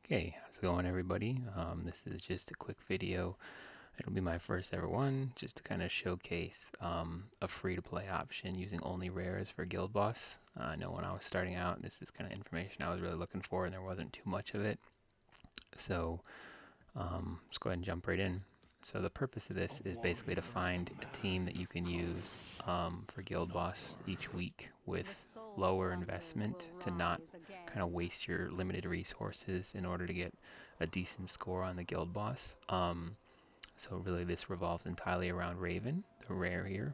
Okay, how's it going, everybody? This is just a quick video. It'll be my first ever one, just to kind of showcase a free-to-play option using only rares for Guild Boss. I know when I was starting out, this is kind of information I was really looking for, and there wasn't too much of it. So let's go ahead and jump right in. So the purpose of this is basically to find a team that you can use for Guild Boss each week with lower investment to not kind of waste your limited resources in order to get a decent score on the Guild Boss. So really this revolves entirely around Ravyn, the rare here.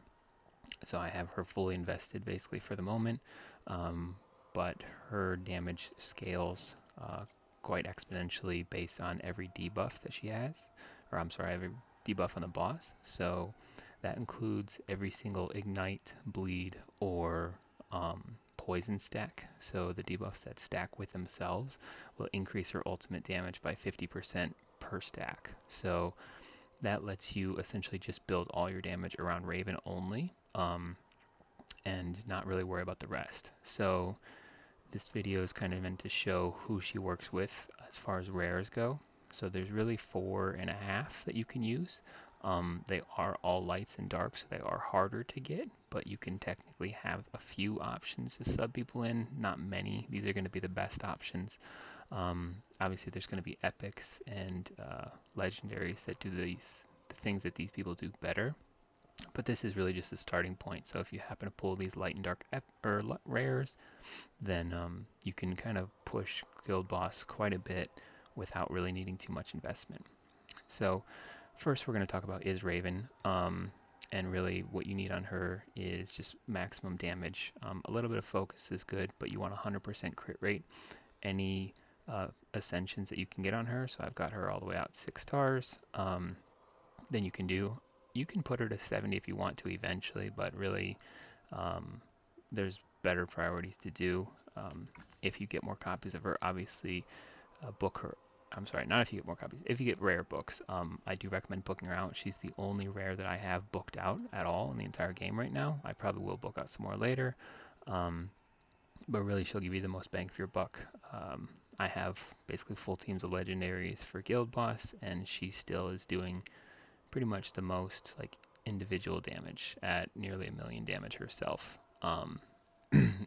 So I have her fully invested basically for the moment, but her damage scales quite exponentially based on every debuff that she has, or I'm sorry, every debuff on the boss. So that includes every single ignite, bleed, or poison stack. So the debuffs that stack with themselves will increase her ultimate damage by 50% per stack. So that lets you essentially just build all your damage around Ravyn only, and not really worry about the rest. So this video is kind of meant to show who she works with as far as rares go. So there's really 4.5 that you can use. They are all lights and darks, so they are harder to get, but you can technically have a few options to sub people in, not many. These are going to be the best options. Obviously there's going to be epics and legendaries that do the things that these people do better, but this is really just a starting point. So if you happen to pull these light and dark rares, then you can kind of push Guild Boss quite a bit without really needing too much investment. So first we're going to talk about is Ravyn, and really what you need on her is just maximum damage. A little bit of focus is good, but you want 100% crit rate. Any ascensions that you can get on her, so I've got her all the way out 6 stars, then you can put her to 70 if you want to eventually, but really there's better priorities to do. If you get more copies of her, obviously book her. I'm sorry, not if you get more copies. If you get rare books, I do recommend booking her out. She's the only rare that I have booked out at all in the entire game right now. I probably will book out some more later, but really she'll give you the most bang for your buck. I have basically full teams of legendaries for Guild Boss, and she still is doing pretty much the most like individual damage at nearly 1,000,000 damage herself.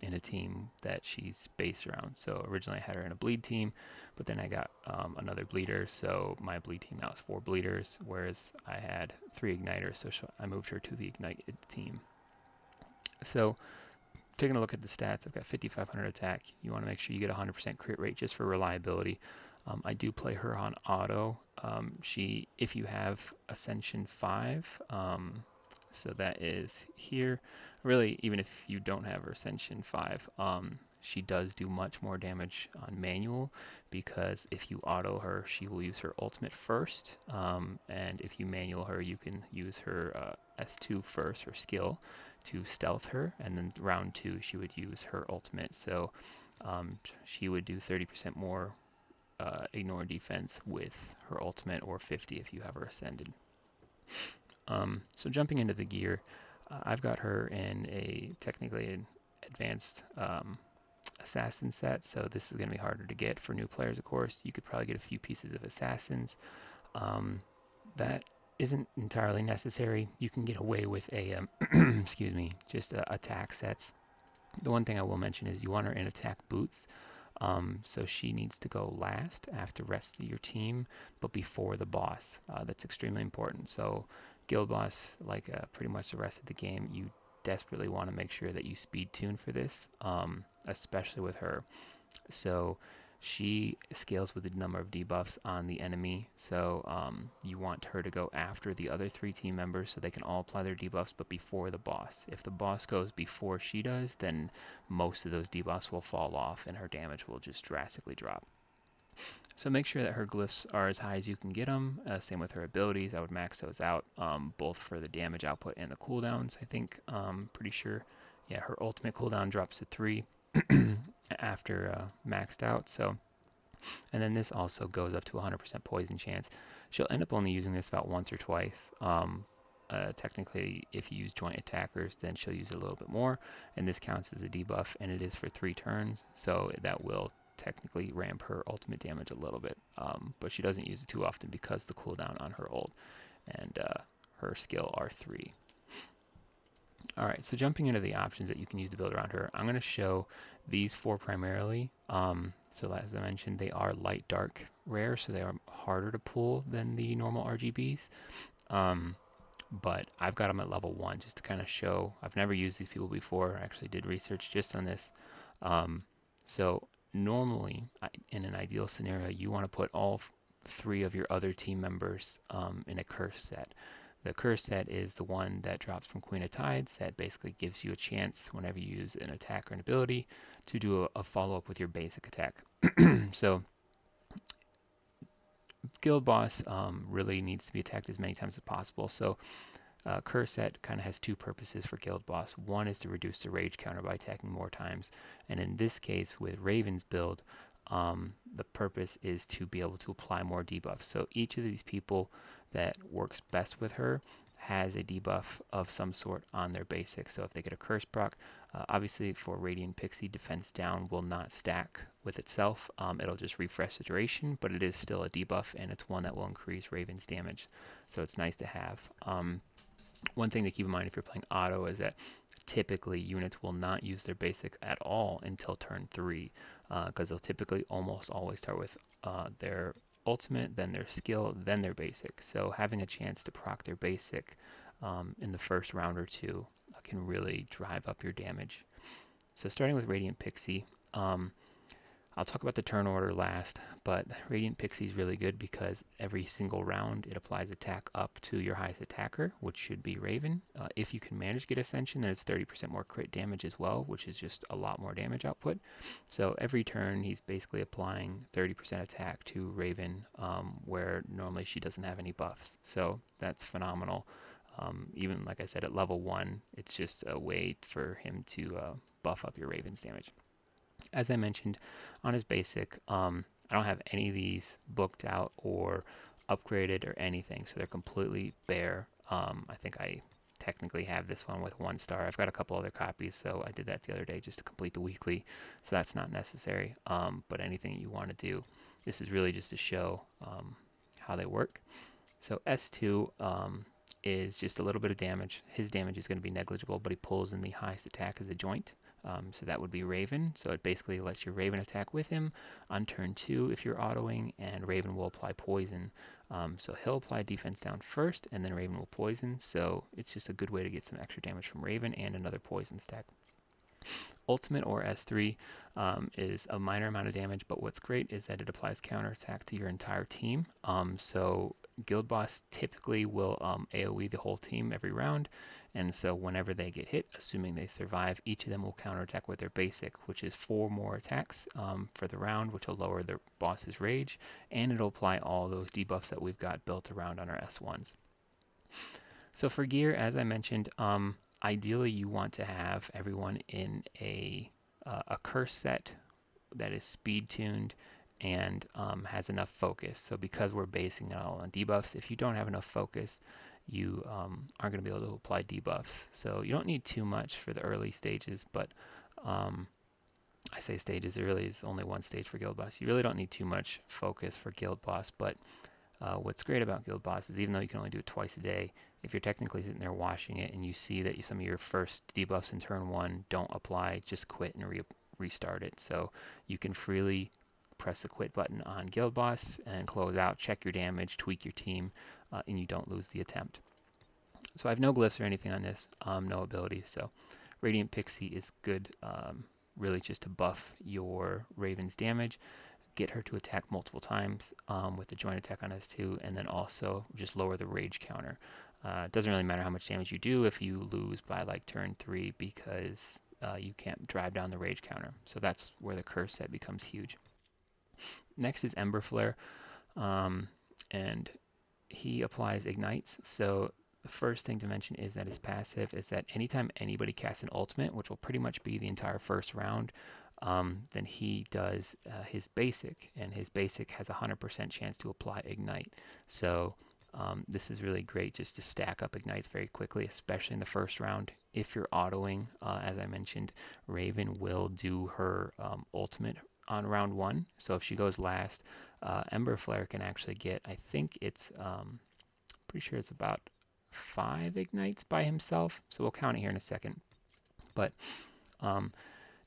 In a team that she's based around. So originally I had her in a bleed team, but then I got another bleeder, so my bleed team now is 4 bleeders, whereas I had 3 igniters, so I moved her to the ignited team. So taking a look at the stats, I've got 5,500 attack. You want to make sure you get 100% crit rate just for reliability. I do play her on auto. If you have Ascension 5, so that is here. Really, even if you don't have her Ascension 5, she does do much more damage on manual, because if you auto her, she will use her ultimate first, and if you manual her, you can use her S2 first, her skill, to stealth her, and then round 2 she would use her ultimate. So she would do 30% more ignore defense with her ultimate, or 50 if you have her ascended. So jumping into the gear, I've got her in a technically an advanced assassin set, so this is going to be harder to get for new players, of course. You could probably get a few pieces of assassins. That isn't entirely necessary. You can get away with a, excuse me, just attack sets. The one thing I will mention is you want her in attack boots. So she needs to go last after the rest of your team, but before the boss. That's extremely important. So Guild Boss, like pretty much the rest of the game, you desperately want to make sure that you speed tune for this, especially with her. So she scales with the number of debuffs on the enemy, so you want her to go after the other 3 team members so they can all apply their debuffs, but before the boss. If the boss goes before she does, then most of those debuffs will fall off and her damage will just drastically drop. So make sure that her glyphs are as high as you can get them. Same with her abilities. I would max those out, both for the damage output and the cooldowns. I think, pretty sure, yeah, her ultimate cooldown drops to 3 after maxed out. So, and then this also goes up to 100% poison chance. She'll end up only using this about once or twice. Technically, if you use joint attackers, then she'll use it a little bit more, and this counts as a debuff, and it is for 3 turns, so that will technically ramp her ultimate damage a little bit, but she doesn't use it too often because the cooldown on her ult and her skill R3. Alright, so jumping into the options that you can use to build around her, I'm going to show these four primarily. So as I mentioned, they are light dark rare, so they are harder to pull than the normal RGBs. But I've got them at level 1 just to kind of show. I've never used these people before. I actually did research just on this. So normally, in an ideal scenario, you want to put all three of your other team members in a curse set. The curse set is the one that drops from Queen of Tides that basically gives you a chance whenever you use an attack or an ability to do a follow-up with your basic attack. So Guild Boss really needs to be attacked as many times as possible. So curse set kind of has two purposes for Guild Boss. One is to reduce the rage counter by attacking more times, and in this case with Ravyn's build, the purpose is to be able to apply more debuffs. So each of these people that works best with her has a debuff of some sort on their basic. So if they get a curse proc, obviously for Radiant Pixie, defense down will not stack with itself. It'll just refresh the duration, but it is still a debuff, and it's one that will increase Ravyn's damage. So it's nice to have. One thing to keep in mind if you're playing auto is that typically units will not use their basic at all until turn 3, because they'll typically almost always start with their ultimate, then their skill, then their basic. So having a chance to proc their basic in the first round or two can really drive up your damage. So starting with Radiant Pixie, I'll talk about the turn order last, but Radiant Pixie is really good because every single round it applies attack up to your highest attacker, which should be Ravyn. If you can manage to get Ascension, then it's 30% more crit damage as well, which is just a lot more damage output. So every turn he's basically applying 30% attack to Ravyn, where normally she doesn't have any buffs. So that's phenomenal. Even like I said, at level 1, it's just a way for him to buff up your Ravyn's damage. As I mentioned, on his basic, I don't have any of these booked out or upgraded or anything, so they're completely bare. I think I technically have this one with 1 star. I've got a couple other copies, so I did that the other day just to complete the weekly, so that's not necessary. But anything you want to do, this is really just to show how they work. So S2 is just a little bit of damage. His damage is going to be negligible, but he pulls in the highest attack as a joint. So that would be Ravyn. So it basically lets your Ravyn attack with him on turn 2 if you're autoing, and Ravyn will apply poison. So he'll apply defense down first, and then Ravyn will poison. So it's just a good way to get some extra damage from Ravyn and another poison stack. Ultimate, or S3, is a minor amount of damage, but what's great is that it applies counterattack to your entire team. So Guild Boss typically will AoE the whole team every round, and so whenever they get hit, assuming they survive, each of them will counterattack with their basic, which is 4 more attacks for the round, which will lower their boss's rage, and it'll apply all those debuffs that we've got built around on our S1s. So for gear, as I mentioned, ideally you want to have everyone in a curse set that is speed tuned and has enough focus. So because we're basing it all on debuffs, if you don't have enough focus, you aren't going to be able to apply debuffs. So you don't need too much for the early stages, but I say stages, there really is only one stage for Guild Boss. You really don't need too much focus for Guild Boss, but what's great about Guild Boss is even though you can only do it twice a day, if you're technically sitting there watching it and you see that some of your first debuffs in turn 1 don't apply, just quit and restart it. So you can freely press the quit button on Guild Boss and close out, check your damage, tweak your team, and you don't lose the attempt. So I have no glyphs or anything on this, no abilities. So Radiant Pixie is good, really just to buff your Ravyn's damage, get her to attack multiple times with the joint attack on S2, and then also just lower the rage counter. It doesn't really matter how much damage you do if you lose by like turn 3, because you can't drive down the rage counter. So that's where the curse set becomes huge. Next is Ember Flare, and he applies ignites. So the first thing to mention is that his passive is that anytime anybody casts an ultimate, which will pretty much be the entire first round, then he does his basic, and his basic has a 100% chance to apply ignite. So this is really great just to stack up ignites very quickly, especially in the first round. If you're autoing, as I mentioned, Ravyn will do her ultimate on round 1. So if she goes last, Ember Flare can actually get, I think it's, pretty sure it's about 5 ignites by himself. So we'll count it here in a second. But um,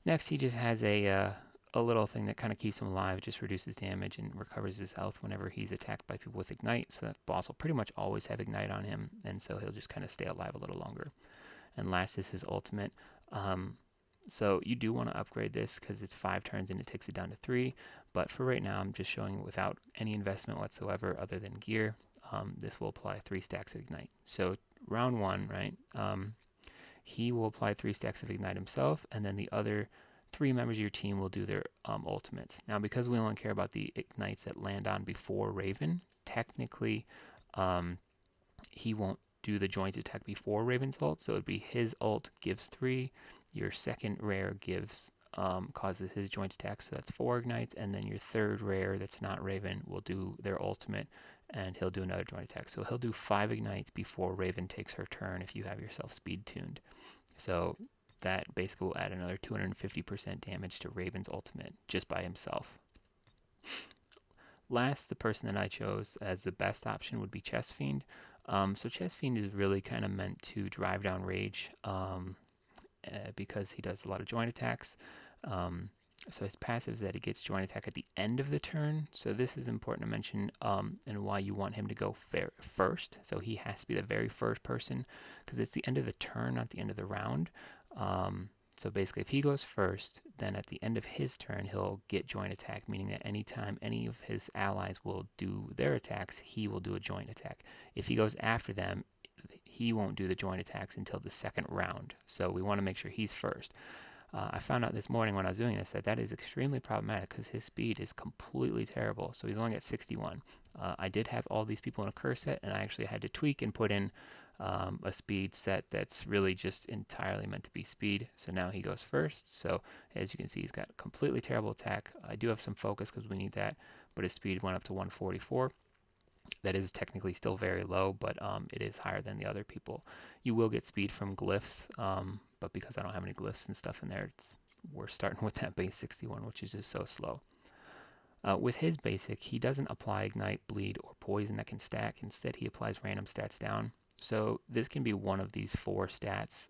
next he just has a little thing that kind of keeps him alive. It just reduces damage and recovers his health whenever he's attacked by people with ignite. So that boss will pretty much always have ignite on him, and so he'll just kind of stay alive a little longer. And last is his ultimate. So you do want to upgrade this because it's 5 turns and it takes it down to 3. But for right now, I'm just showing it without any investment whatsoever other than gear. This will apply 3 stacks of ignite. So round 1, right? He will apply 3 stacks of ignite himself, and then the other 3 members of your team will do their ultimates. Now, because we only care about the ignites that land on before Ravyn, technically he won't do the joint attack before Ravyn's ult, so it would be his ult gives 3, your second rare gives causes his joint attack, so that's 4 ignites, and then your third rare that's not Ravyn will do their ultimate, and he'll do another joint attack. So he'll do 5 ignites before Ravyn takes her turn if you have yourself speed tuned. So that basically will add another 250% damage to Ravyn's ultimate just by himself. Last, the person that I chose as the best option would be Chestfiend. So Chestfiend is really kind of meant to drive down rage because he does a lot of joint attacks. So his passive is that he gets joint attack at the end of the turn. So this is important to mention and why you want him to go first. So he has to be the very first person because it's the end of the turn, not the end of the round. So basically, if he goes first, then at the end of his turn, he'll get joint attack, meaning that anytime any of his allies will do their attacks, he will do a joint attack. If he goes after them, he won't do the joint attacks until the second round. So we want to make sure he's first. I found out this morning when I was doing this that that is extremely problematic because his speed is completely terrible. So he's only at 61. I did have all these people in a curse set, and I actually had to tweak and put in a speed set that's really just entirely meant to be speed. So now he goes first. So as you can see, he's got a completely terrible attack. I do have some focus because we need that, but his speed went up to 144. That is technically still very low, but it is higher than the other people. You will get speed from glyphs, but because I don't have any glyphs and stuff in there, we're starting with that base 61, which is just so slow. With his basic, he doesn't apply ignite, bleed, or poison that can stack. Instead, he applies random stats down. So this can be one of these 4 stats.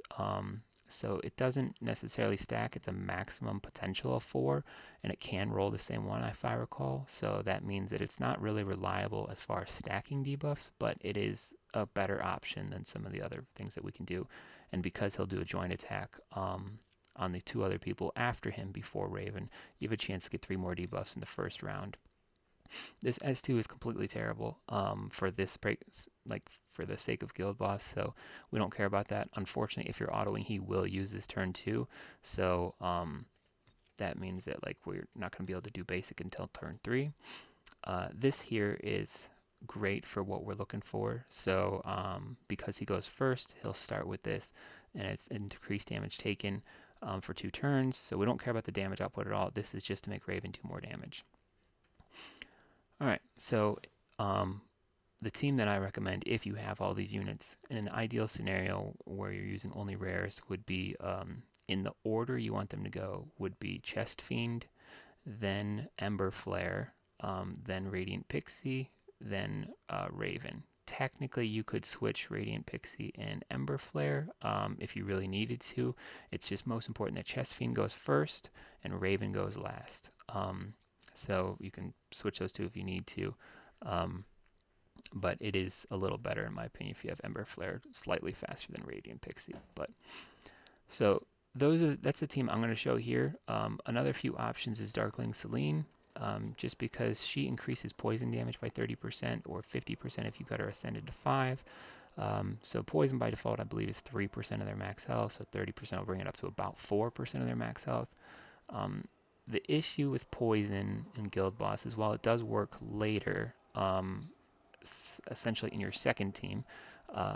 So it doesn't necessarily stack. It's a maximum potential of 4, and it can roll the same one if I recall. So that means that it's not really reliable as far as stacking debuffs, but it is a better option than some of the other things that we can do. And because he'll do a joint attack on the 2 other people after him before Ravyn, you have a chance to get 3 more debuffs in the first round. This S2 is completely terrible for this break, like for the sake of guild boss, so we don't care about that. Unfortunately, if you're autoing, he will use this turn too, so that means that like we're not going to be able to do basic until turn 3. This here is great for what we're looking for, so because he goes first, he'll start with this, and it's increased damage taken for 2 turns, so we don't care about the damage output at all. This is just to make Ravyn do more damage. Alright, so the team that I recommend if you have all these units in an ideal scenario where you're using only rares would be in the order you want them to go would be Chestfiend, then Ember Flare, then Radiant Pixie, then Ravyn. Technically you could switch Radiant Pixie and Ember Flare if you really needed to. It's just most important that Chestfiend goes first and Ravyn goes last. So you can switch those 2 if you need to, but it is a little better in my opinion if you have Ember Flare slightly faster than Radiant Pixie. But so that's the team I'm going to show here. Another few options is Darkling Celine, just because she increases poison damage by 30% or 50% if you got her ascended to 5. So poison by default I believe is 3% of their max health, so 30% will bring it up to about 4% of their max health. The issue with poison in guild boss is while it does work later, essentially in your second team,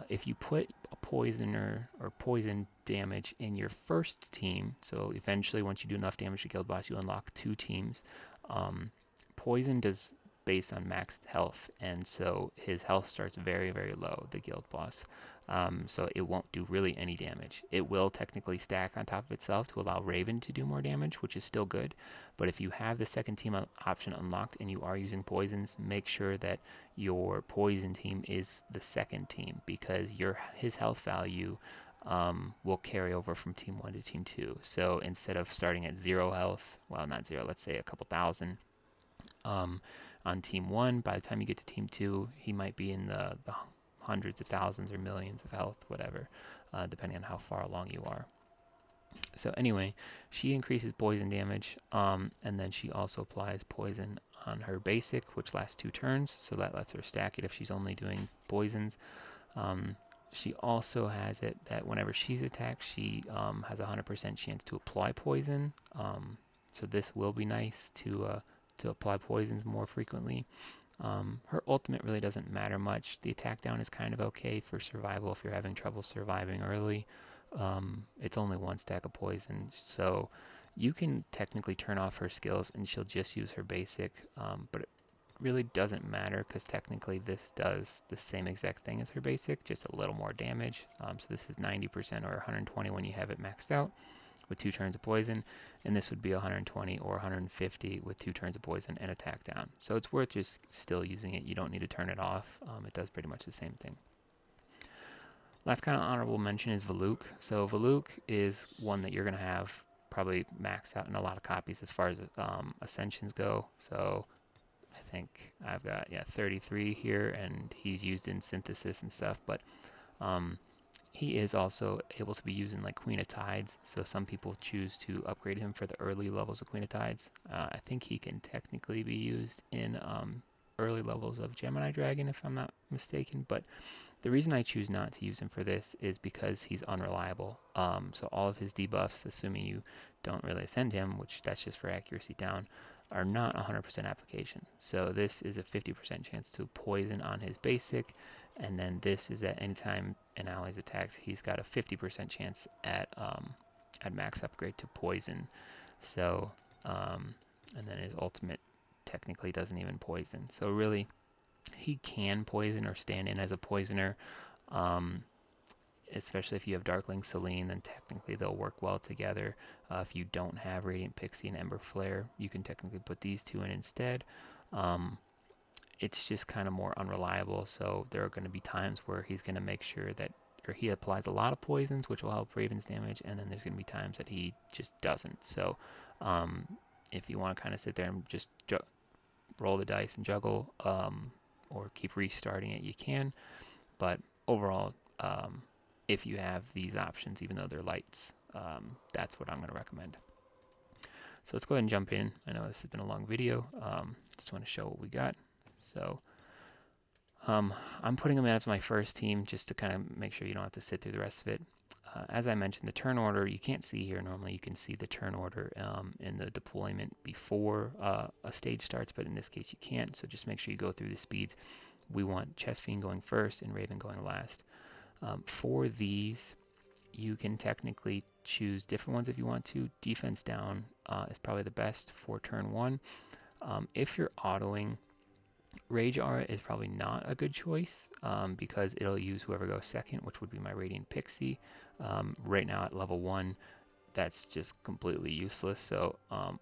if you put a poisoner or poison damage in your first team, so eventually once you do enough damage to guild boss you unlock 2 teams, poison does based on maxed health, and so his health starts very, very low, the guild boss. so it won't do really any damage. It will technically stack on top of itself to allow Ravyn to do more damage, which is still good. But if you have the second team option unlocked and you are using poisons, make sure that your poison team is the second team, because his health value will carry over from team 1 to team 2. So instead of starting at 0 health, well, not 0, let's say a couple thousand, on team 1, by the time you get to team 2, he might be in the hundreds of thousands or millions of health, whatever, depending on how far along you are. So anyway, she increases poison damage, and then she also applies poison on her basic, which lasts 2 turns, so that lets her stack it if she's only doing poisons. She also has it that whenever she's attacked, she has a 100% chance to apply poison. So this will be nice to apply poisons more frequently. Her ultimate really doesn't matter much. The attack down is kind of okay for survival if you're having trouble surviving early. It's only 1 stack of poison, so you can technically turn off her skills and she'll just use her basic, but it really doesn't matter because technically this does the same exact thing as her basic, just a little more damage. So this is 90% or 120 when you have it maxed out with 2 turns of poison, and this would be 120 or 150 with 2 turns of poison and attack down. So it's worth just still using it. You don't need to turn it off. It does pretty much the same thing. Last kind of honorable mention is Valuk. So Valuk is one that you're going to have probably maxed out in a lot of copies as far as ascensions go. So I think I've got 33 here, and he's used in synthesis and stuff, but he is also able to be used in like Queen of Tides, so some people choose to upgrade him for the early levels of Queen of Tides. I think he can technically be used in early levels of Gemini Dragon, if I'm not mistaken, but the reason I choose not to use him for this is because he's unreliable. So all of his debuffs, assuming you don't really ascend him, which that's just for accuracy down, are not 100% application. So this is a 50% chance to poison on his basic, and then this is at any time an ally's attacked, he's got a 50% chance at max upgrade to poison. So and then his ultimate technically doesn't even poison. So really, he can poison or stand in as a poisoner, especially if you have Darkling Celine, then technically they'll work well together. If you don't have Radiant Pixie and Ember Flare, you can technically put these 2 in instead. It's just kind of more unreliable, so there are going to be times where he's going to make sure that, or he applies a lot of poisons, which will help Ravyn's damage, and then there's going to be times that he just doesn't. So if you want to kind of sit there and just roll the dice and juggle, or keep restarting it, you can. But overall, if you have these options, even though they're lights, that's what I'm going to recommend. So let's go ahead and jump in. I know this has been a long video. Just want to show what we got. So I'm putting them in as my first team just to kind of make sure you don't have to sit through the rest of it. As I mentioned, the turn order, you can't see here. Normally you can see the turn order in the deployment before a stage starts, but in this case you can't, so just make sure you go through the speeds. We want Chestfiend going first and Ravyn going last. For these, you can technically choose different ones if you want to. Defense down is probably the best for turn 1. If you're autoing, Rage Aura is probably not a good choice because it'll use whoever goes second, which would be my Radiant Pixie. Right now at level 1, that's just completely useless, so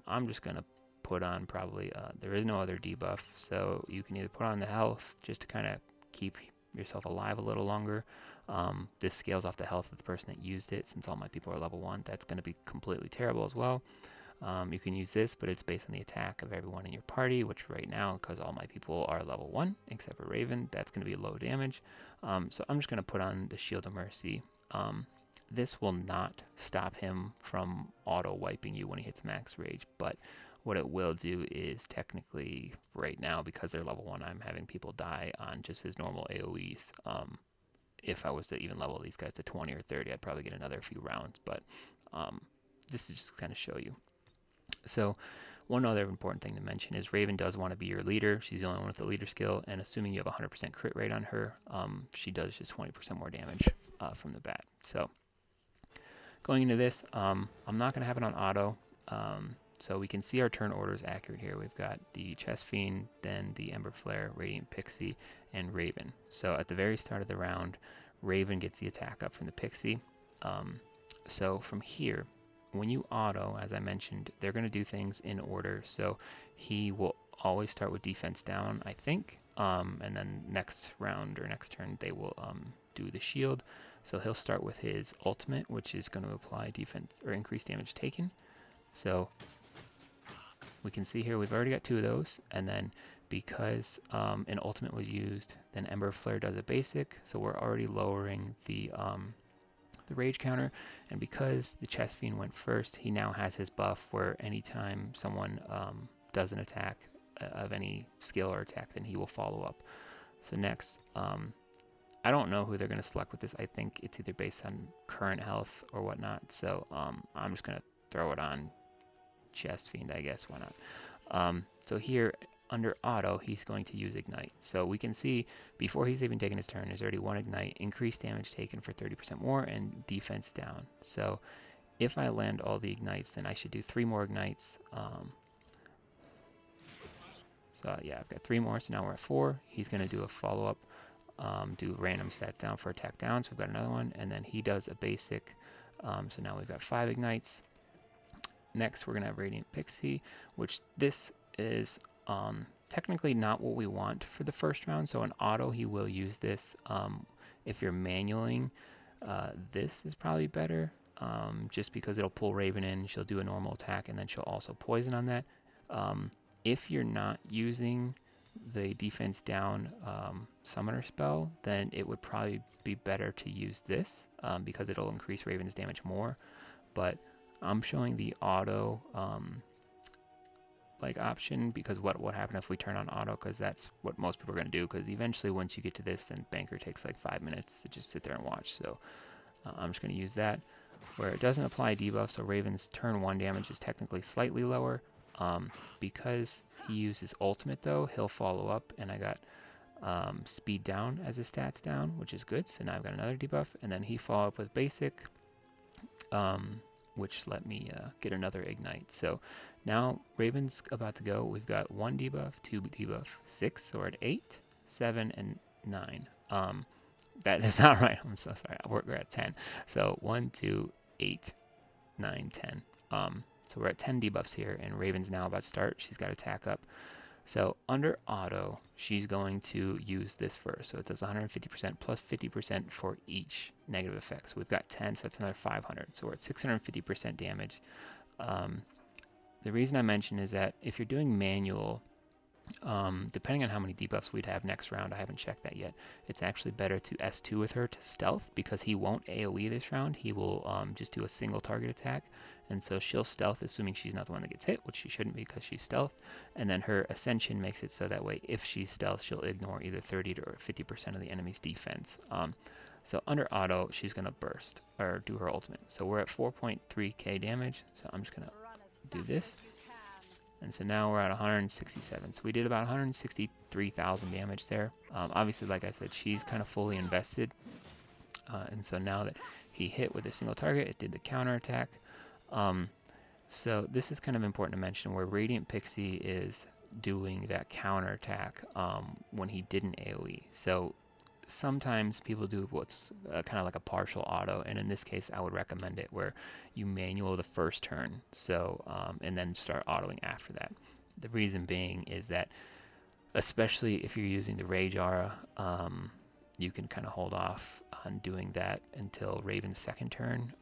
I'm just going to put on probably, there is no other debuff, so you can either put on the health just to kind of keep yourself alive a little longer. This scales off the health of the person that used it. Since all my people are level 1, that's going to be completely terrible as well. You can use this, but it's based on the attack of everyone in your party, which right now, because all my people are level 1, except for Ravyn, that's going to be low damage. So I'm just going to put on the Shield of Mercy. This will not stop him from auto-wiping you when he hits max rage, but what it will do is technically, right now, because they're level 1, I'm having people die on just his normal AoEs. If I was to even level these guys to 20 or 30, I'd probably get another few rounds, but this is just to kind of show you. So one other important thing to mention is Ravyn does want to be your leader. She's the only one with the leader skill, and assuming you have 100% crit rate on her, she does just 20% more damage from the bat. So going into this, I'm not going to have it on auto, so we can see our turn orders accurate here. We've got the Chestfiend, then the Ember Flare, Radiant Pixie, and Ravyn. So at the very start of the round, Ravyn gets the attack up from the Pixie. So from here, when you auto, as I mentioned, they're going to do things in order. So he will always start with defense down, I think, and then next round or next turn they will do the shield. So he'll start with his ultimate, which is going to apply defense or increase damage taken. So we can see here we've already got 2 of those, and then because an ultimate was used, then Ember Flare does a basic, so we're already lowering the rage counter, and because the Chestfiend went first, he now has his buff where anytime someone does an attack of any skill or attack, then he will follow up. So next, I don't know who they're going to select with this. I think it's either based on current health or whatnot, so I'm just going to throw it on Chestfiend, I guess. Why not? So here under auto, he's going to use ignite. So we can see before he's even taken his turn, there's already 1 ignite, increased damage taken for 30% more, and defense down. So if I land all the ignites, then I should do 3 more ignites. So yeah, I've got 3 more, so now we're at 4. He's going to do a follow-up, do random stats down for attack down, so we've got another one, and then he does a basic. So now we've got 5 ignites. Next, we're going to have Radiant Pixie, which this is technically not what we want for the first round. So in auto, he will use this. If you're manualing, this is probably better, just because it'll pull Ravyn in. She'll do a normal attack, and then she'll also poison on that. If you're not using the defense down summoner spell, then it would probably be better to use this, because it'll increase Ravyn's damage more. But I'm showing the auto like option because what happened if we turn on auto, because that's what most people are going to do, because eventually once you get to this, then Banker takes like 5 minutes to just sit there and watch. So I'm just going to use that where it doesn't apply debuff, so Ravyn's turn 1 damage is technically slightly lower. Because he used his ultimate though, he'll follow up, and I got speed down as his stats down, which is good. So now I've got another debuff, and then he followed up with basic, which let me get another ignite. So now Ravyn's about to go. We've got 1 debuff, 2 debuff, 6, so we're at 8, 7, and 9. That is not right. I'm so sorry. We're at 10. So 1, 2, 8, 9, 10. So we're at 10 debuffs here, and Ravyn's now about to start. She's got attack up. So under auto, she's going to use this first. So it does 150% plus 50% for each negative effect. So we've got 10, so that's another 500. So we're at 650% damage. The reason I mention is that if you're doing manual, depending on how many debuffs we'd have next round, I haven't checked that yet, it's actually better to S2 with her to stealth, because he won't AoE this round. He will just do a single target attack, and so she'll stealth, assuming she's not the one that gets hit, which she shouldn't be because she's stealth, and then her ascension makes it so that way if she's stealth, she'll ignore either 30 or 50% of the enemy's defense. So under auto, she's going to burst, or do her ultimate. So we're at 4.3k damage, so I'm just going to do this. And so now we're at 167. So we did about 163,000 damage there. Obviously, like I said, she's kind of fully invested. And so now that he hit with a single target, it did the counter attack. So this is kind of important to mention, where Radiant Pixie is doing that counter attack when he didn't AoE. So sometimes people do what's kind of like a partial auto, and in this case I would recommend it where you manual the first turn, so and then start autoing after that. The reason being is that, especially if you're using the Rage Aura, you can kind of hold off on doing that until Ravyn's second turn.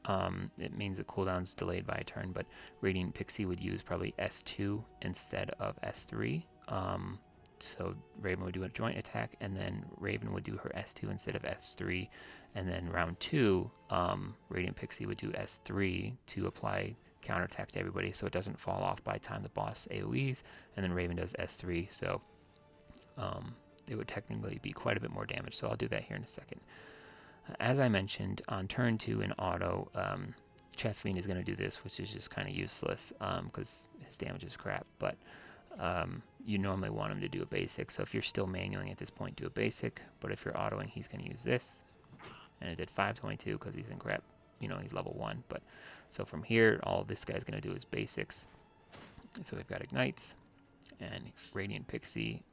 It means the cooldown's delayed by a turn, but Radiant Pixie would use probably S2 instead of S3. So Ravyn would do a joint attack, and then Ravyn would do her S2 instead of S3. And then round 2, Radiant Pixie would do S3 to apply counterattack to everybody, so it doesn't fall off by the time the boss AoEs. And then Ravyn does S3, so it would technically be quite a bit more damage. So I'll do that here in a second. As I mentioned, on turn 2 in auto, Chestfiend is going to do this, which is just kind of useless because his damage is crap. But you normally want him to do a basic, so if you're still manualing at this point, do a basic. But if you're autoing, he's going to use this, and it did 522 because he's in crap, he's level 1. But so from here, all this guy's going to do is basics. So we've got ignites, and Radiant Pixie.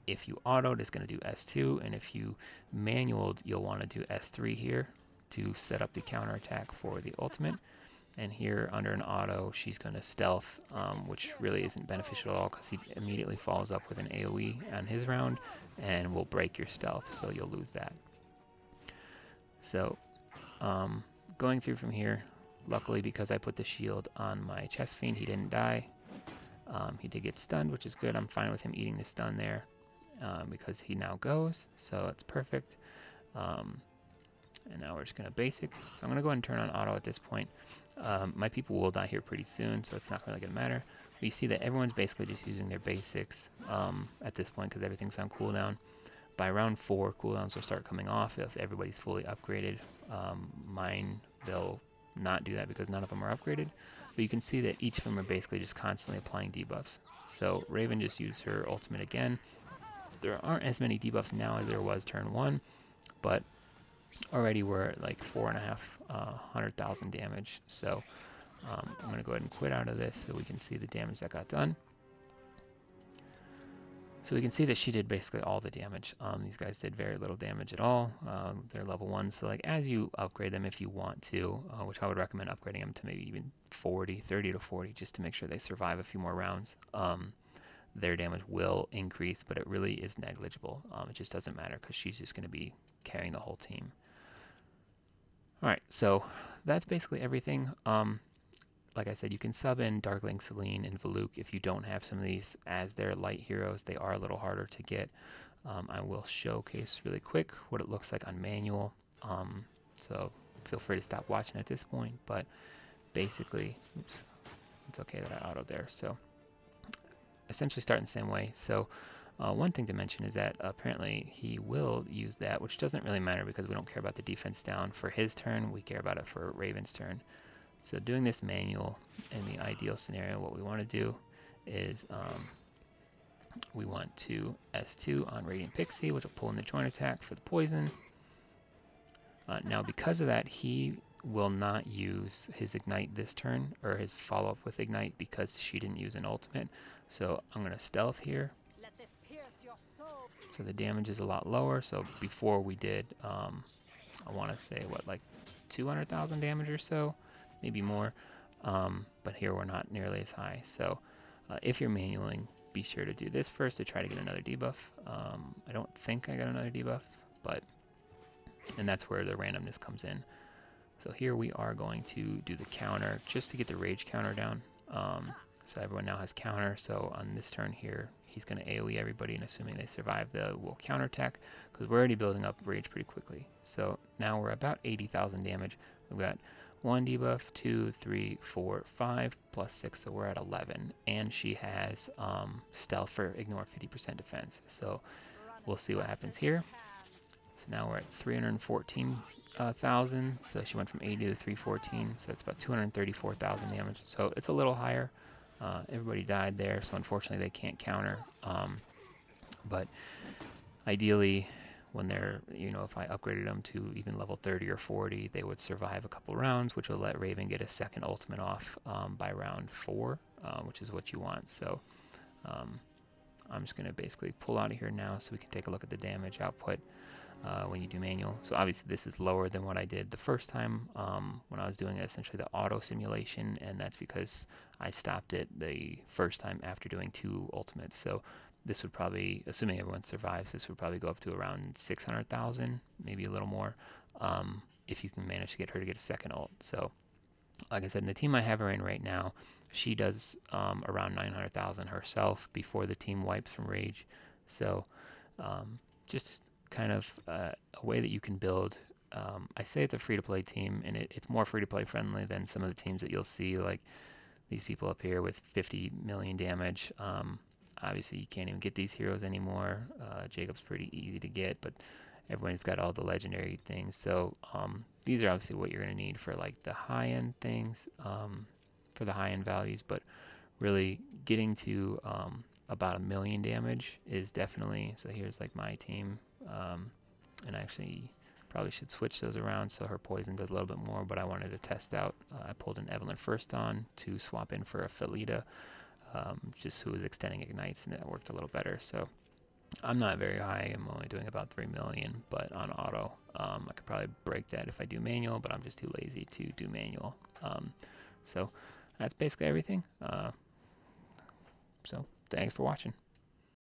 If you autoed, it's going to do S2, and if you manualed, you'll want to do S3 here to set up the counterattack for the ultimate. And here under an auto, she's going to stealth, which really isn't beneficial at all because he immediately follows up with an AoE on his round and will break your stealth, so you'll lose that. So going through from here, luckily because I put the shield on my Chestfiend, he didn't die. He did get stunned, which is good. I'm fine with him eating the stun there because he now goes, so it's perfect. And now we're just going to basic. So I'm going to go ahead and turn on auto at this point. My people will die here pretty soon, so it's not really going to matter. But you see that everyone's basically just using their basics at this point because everything's on cooldown. By round 4, cooldowns will start coming off if everybody's fully upgraded. Mine, they'll not do that because none of them are upgraded. But you can see that each of them are basically just constantly applying debuffs. So Ravyn just used her ultimate again. There aren't as many debuffs now as there was turn 1, but already we're at like 4,500,000 damage. So I'm going to go ahead and quit out of this so we can see the damage that got done. So we can see that she did basically all the damage. These guys did very little damage at all. They're level 1, so like as you upgrade them if you want to, which I would recommend upgrading them to maybe even 30 to 40, just to make sure they survive a few more rounds. Their damage will increase, but it really is negligible. It just doesn't matter because she's just going to be carrying the whole team. Alright, so that's basically everything. Like I said, you can sub in Darkling Celine and Valuk if you don't have some of these as their light heroes. They are a little harder to get. I will showcase really quick what it looks like on manual. So feel free to stop watching at this point, but basically, oops, it's okay that I autoed there. So essentially starting the same way. So one thing to mention is that apparently he will use that, which doesn't really matter because we don't care about the defense down for his turn. We care about it for Ravyn's turn. So doing this manual, in the ideal scenario, what we want to do is we want to S2 on Radiant Pixie, which will pull in the joint attack for the poison. Now because of that, he will not use his Ignite this turn, or his follow-up with Ignite, because she didn't use an ultimate. So I'm going to stealth here. So the damage is a lot lower. So before we did, I want to say, what, like 200,000 damage or so? Maybe more, but here we're not nearly as high. So if you're manualing, be sure to do this first to try to get another debuff. I don't think I got another debuff, and that's where the randomness comes in. So here we are going to do the counter just to get the rage counter down. So everyone now has counter, so on this turn here, he's going to AoE everybody, and assuming they survive, we'll counterattack, because we're already building up rage pretty quickly. So now we're about 80,000 damage. We've got 1 debuff, 2, 3, 4, 5, plus 6, so we're at 11. And she has stealth for ignore 50% defense. So we'll see what happens here. So now we're at 314,000. So she went from 80 to 314, so it's about 234,000 damage. So it's a little higher. Everybody died there, so unfortunately they can't counter. But ideally, when they're, if I upgraded them to even level 30 or 40, they would survive a couple rounds, which will let Ravyn get a second ultimate off by round 4, which is what you want. So I'm just going to basically pull out of here now so we can take a look at the damage output when you do manual. So obviously this is lower than what I did the first time when I was doing essentially the auto simulation, and that's because I stopped it the first time after doing 2 ultimates. So this would probably, assuming everyone survives, this would probably go up to around 600,000, maybe a little more, if you can manage to get her to get a second ult. So, like I said, in the team I have her in right now, she does around 900,000 herself before the team wipes from Rage. So, just kind of a way that you can build. I say it's a free-to-play team, and it's more free-to-play friendly than some of the teams that you'll see, like these people up here with 50 million damage. Obviously, you can't even get these heroes anymore. Jacob's pretty easy to get, but everyone's got all the legendary things. So these are obviously what you're going to need for like the high-end things, for the high-end values. But really, getting to about 1 million damage is definitely. So here's like my team, and actually probably should switch those around so her poison does a little bit more. But I wanted to test out. I pulled an Evelyn first on to swap in for a Felida. just who was extending ignites, and that worked a little better. So I'm not very high. I'm only doing about 3 million, but on auto, I could probably break that if I do manual, but I'm just too lazy to do manual. So that's basically everything. So thanks for watching.